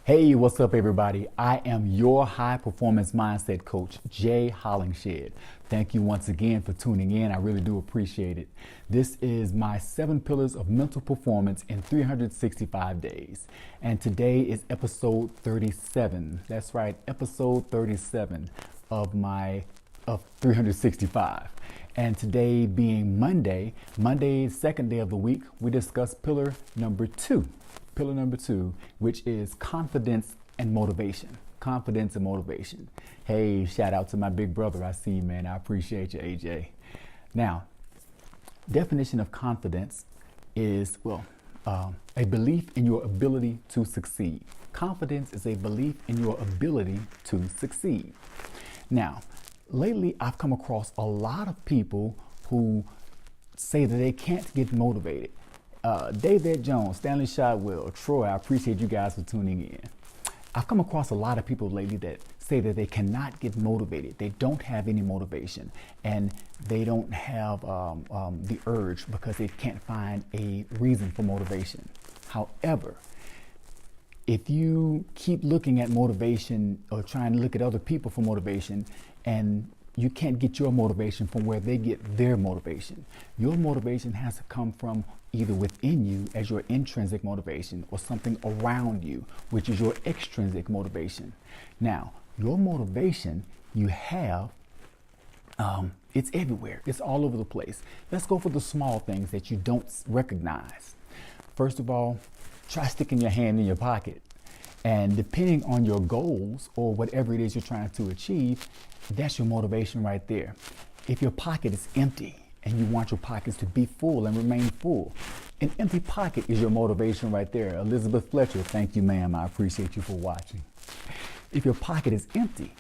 Hey, what's up, everybody? I am your high performance mindset coach, Jay Hollingshed. Thank you once again for tuning in. I really do appreciate it. This is my 7 pillars of mental performance in 365 days. And today is episode 37. That's right, episode 37 of 365. And today being Monday, second day of the week, we discuss pillar number 2. Pillar number 2, which is confidence and motivation. Confidence and motivation. Hey, shout out to my big brother. I see you, man. I appreciate you, AJ. Now, definition of confidence is, a belief in your ability to succeed. Confidence is a belief in your ability to succeed. Now, lately I've come across a lot of people who say that they can't get motivated. David Jones, Stanley Shotwell, Troy, I appreciate you guys for tuning in. I've come across a lot of people lately that say that they cannot get motivated. They don't have any motivation, and they don't have the urge because they can't find a reason for motivation. However, if you keep looking at motivation or trying to look at other people for motivation, and you can't get your motivation from where they get their motivation. Your motivation has to come from either within you as your intrinsic motivation or something around you, which is your extrinsic motivation. Now, your motivation you have, it's everywhere. It's all over the place. Let's go for the small things that you don't recognize. First of all, try sticking your hand in your pocket. And depending on your goals or whatever it is you're trying to achieve, that's your motivation right there. If your pocket is empty and you want your pockets to be full and remain full, an empty pocket is your motivation right there. Elizabeth Fletcher, thank you, ma'am. I appreciate you for watching. If your pocket is empty,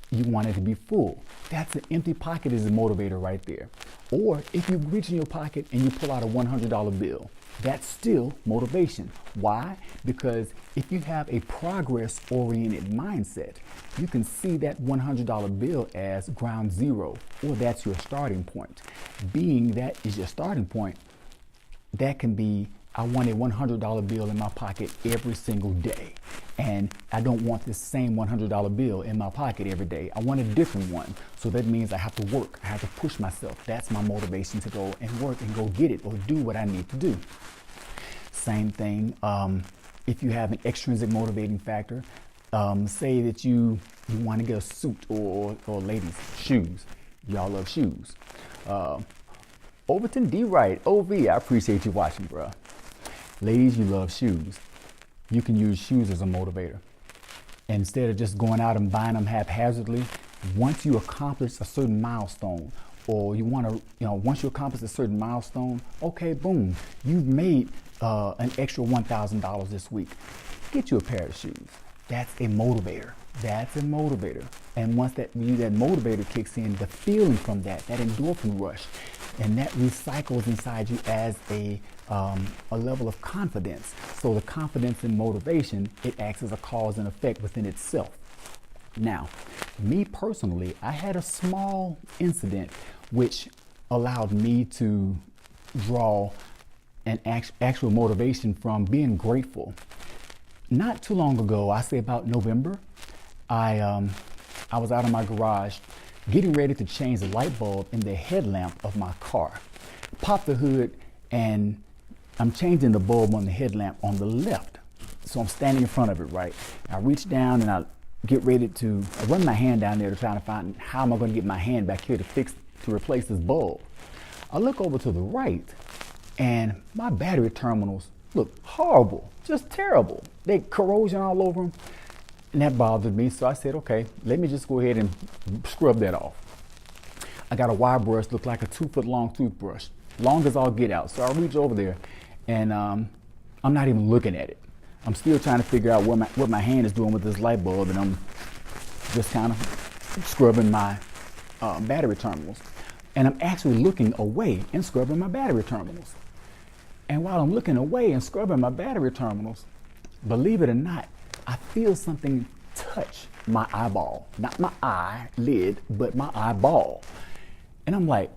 you want it to be full. That's an empty pocket is a motivator right there. Or if you reach in your pocket and you pull out a $100 bill, that's still motivation. Why? Because if you have a progress-oriented mindset, you can see that $100 bill as ground zero, or that's your starting point. Being that is your starting point, that can be, I want a $100 bill in my pocket every single day. And I don't want the same $100 bill in my pocket every day. I want a different one. So that means I have to work. I have to push myself. That's my motivation to go and work and go get it or do what I need to do. Same thing. If you have an extrinsic motivating factor, say that you want to get a suit or ladies, shoes. Y'all love shoes. Overton D. Wright, OV, I appreciate you watching, bro. Ladies, you love shoes. You can use shoes as a motivator. Instead of just going out and buying them haphazardly, once you accomplish a certain milestone, or you want to, once you accomplish a certain milestone, okay, boom, you've made an extra $1,000 this week. Get you a pair of shoes. That's a motivator. That's a motivator. And once that motivator kicks in, the feeling from that endorphin rush, and that recycles inside you as a level of confidence. So the confidence and motivation, it acts as a cause and effect within itself. Now, me personally, I had a small incident which allowed me to draw an actual motivation from being grateful. Not too long ago, I say about November, I was out of my garage getting ready to change the light bulb in the headlamp of my car. Pop the hood and I'm changing the bulb on the headlamp on the left. So I'm standing in front of it, right? I reach down and I get ready to run my hand down there to try to find how am I going to get my hand back here to replace this bulb. I look over to the right and my battery terminals look horrible, just terrible. They corrosion all over them. And that bothered me, so I said, okay, let me just go ahead and scrub that off. I got a wire brush, looked like a 2-foot long toothbrush, long as I'll get out. So I reach over there, and I'm not even looking at it. I'm still trying to figure out what my hand is doing with this light bulb, and I'm just kind of scrubbing my battery terminals. And I'm actually looking away and scrubbing my battery terminals. And while I'm looking away and scrubbing my battery terminals, believe it or not, I feel something touch my eyeball. Not my eyelid, but my eyeball. And I'm like,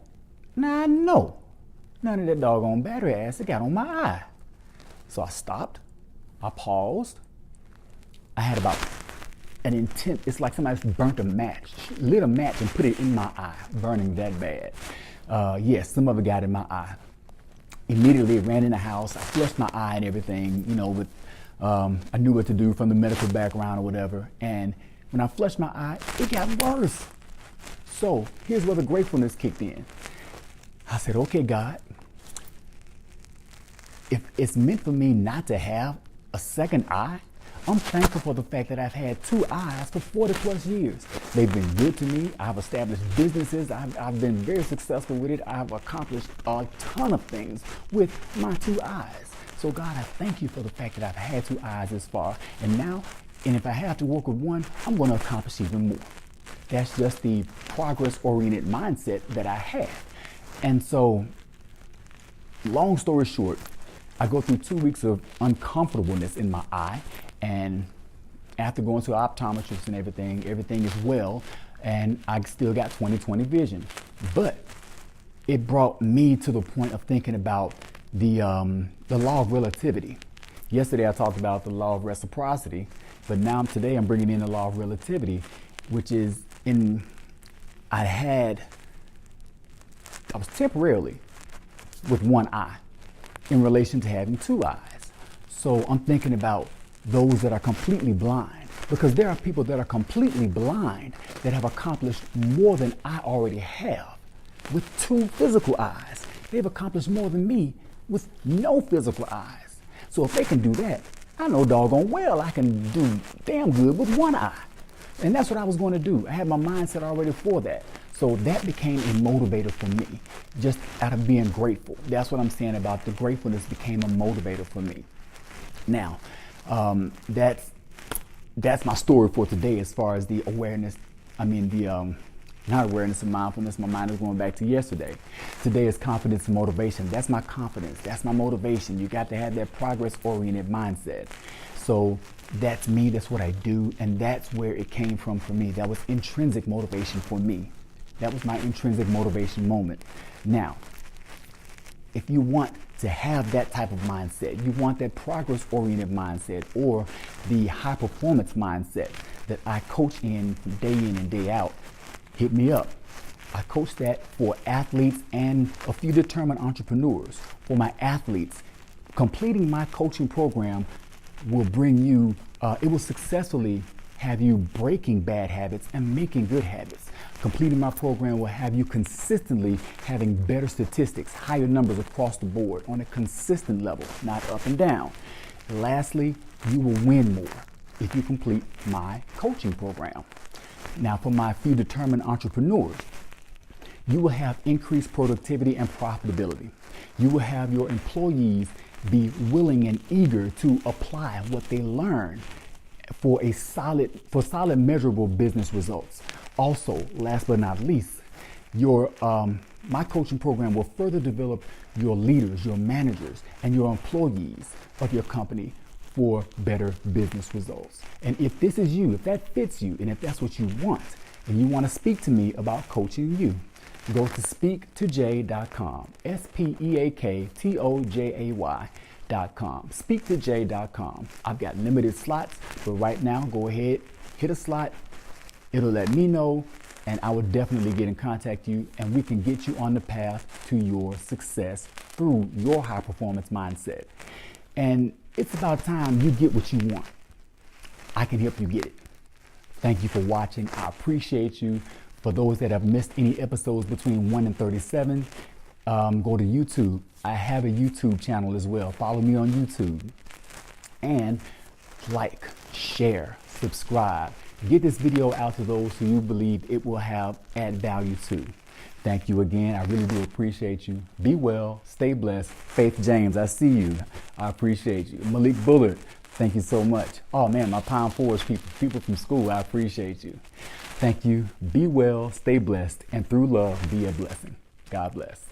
nah, no. None of that doggone battery acid got on my eye. So I stopped, I paused, I had about an intent. It's like somebody burnt a match, lit a match and put it in my eye, burning that bad. Yes, some of it got in my eye. Immediately ran in the house. I flushed my eye and everything, with I knew what to do from the medical background or whatever. And when I flushed my eye, it got worse. So here's where the gratefulness kicked in. I said, okay, God, if it's meant for me not to have a second eye, I'm thankful for the fact that I've had two eyes for 40 plus years. They've been good to me. I've established businesses. I've been very successful with it. I've accomplished a ton of things with my two eyes. So God, I thank you for the fact that I've had two eyes this far. And if I have to work with one, I'm going to accomplish even more. That's just the progress-oriented mindset that I have. And so, long story short, I go through 2 weeks of uncomfortableness in my eye. And after going to an optometrist and everything is well, and I still got 20/20 vision. But it brought me to the point of thinking about the law of relativity. Yesterday I talked about the law of reciprocity, but today I'm bringing in the law of relativity, which is I was temporarily with one eye in relation to having two eyes. So I'm thinking about those that are completely blind, because there are people that are completely blind that have accomplished more than I already have with two physical eyes. They've accomplished more than me with no physical eyes. So if they can do that, I know doggone well I can do damn good with one eye. And that's what I was going to do. I had my mindset already for that. So that became a motivator for me, just out of being grateful. That's what I'm saying about the gratefulness became a motivator for me. Now, that's my story for today as far as the awareness. Not awareness of mindfulness. My mind is going back to yesterday. Today is confidence and motivation. That's my confidence. That's my motivation. You got to have that progress-oriented mindset. So that's me. That's what I do. And that's where it came from for me. That was intrinsic motivation for me. That was my intrinsic motivation moment. Now, if you want to have that type of mindset, you want that progress-oriented mindset or the high-performance mindset that I coach in and day out, hit me up. I coach that for athletes and a few determined entrepreneurs. For my athletes, completing my coaching program will bring you, it will successfully have you breaking bad habits and making good habits. Completing my program will have you consistently having better statistics, higher numbers across the board on a consistent level, not up and down. Lastly, you will win more if you complete my coaching program. Now, for my few determined entrepreneurs, you will have increased productivity and profitability. You will have your employees be willing and eager to apply what they learn for solid measurable business results. Also, last but not least, my coaching program will further develop your leaders, your managers, and your employees of your company for better business results. And if this is you, if that fits you, and if that's what you want, and you want to speak to me about coaching you, go to speaktojay.com, speaktojay.com, speaktojay.com. I've got limited slots, but right now, go ahead, hit a slot. It'll let me know, and I will definitely get in contact with you, and we can get you on the path to your success through your high performance mindset. And it's about time you get what you want. I can help you get it. Thank you for watching. I appreciate you. For those that have missed any episodes between 1 and 37, go to YouTube. I have a YouTube channel as well. Follow me on YouTube. And like, share, subscribe. Get this video out to those who you believe it will add value to. Thank you again. I really do appreciate you. Be well, stay blessed. Faith James, I see you. I appreciate you. Malik Bullard, thank you so much. Oh man, my Pound Forge people from school, I appreciate you. Thank you. Be well, stay blessed, and through love, be a blessing. God bless.